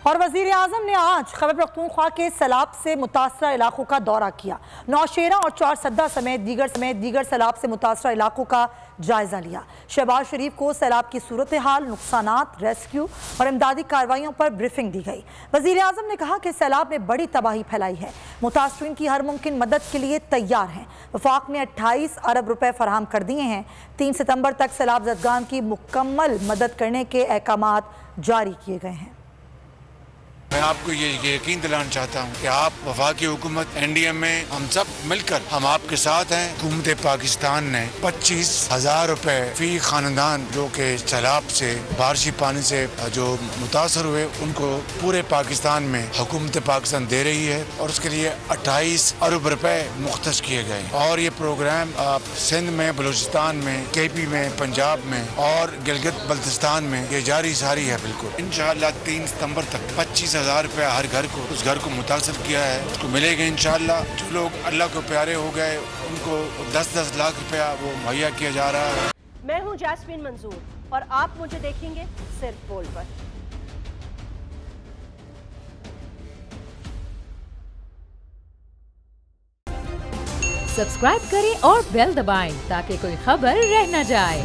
اور وزیر اعظم نے آج خیبر پختونخوا کے سیلاب سے متاثرہ علاقوں کا دورہ کیا۔ نوشیرہ اور چارسدہ سمیت دیگر سیلاب سے متاثرہ علاقوں کا جائزہ لیا۔ شہباز شریف کو سیلاب کی صورتحال، نقصانات، ریسکیو اور امدادی کارروائیوں پر بریفنگ دی گئی۔ وزیر اعظم نے کہا کہ سیلاب نے بڑی تباہی پھیلائی ہے، متاثرین کی ہر ممکن مدد کے لیے تیار ہیں۔ وفاق نے 28 ارب روپے فراہم کر دیے ہیں۔ 3 ستمبر تک سیلاب زدگان کی مکمل مدد کرنے کے احکامات جاری کیے گئے ہیں۔ میں آپ کو یہ یقین دلانا چاہتا ہوں کہ آپ وفاقی حکومت NDA میں ہم سب مل کر ہم آپ کے ساتھ ہیں۔ حکومت پاکستان نے 25,000 روپے فی خاندان جو کہ سیلاب سے بارشی پانی سے جو متاثر ہوئے ان کو پورے پاکستان میں حکومت پاکستان دے رہی ہے، اور اس کے لیے 28 ارب روپے مختص کیے گئے ہیں۔ اور یہ پروگرام سندھ میں، بلوچستان میں، KP میں، پنجاب میں اور گلگت بلتستان میں یہ جاری ساری ہے۔ بالکل انشاءاللہ 3 ستمبر تک 25,000 روپے ہر گھر کو اس گھر کو متاثر کیا ہے اس کو ملے گا انشاءاللہ۔ جو لوگ اللہ کو پیارے ہو گئے ان کو 10-10 لاکھ روپیہ وہ مہیا کیا جا رہا ہے۔ میں ہوں جاسمین منظور اور آپ مجھے دیکھیں گے صرف بول پر۔ سبسکرائب کریں اور بیل دبائیں تاکہ کوئی خبر رہ نہ جائے۔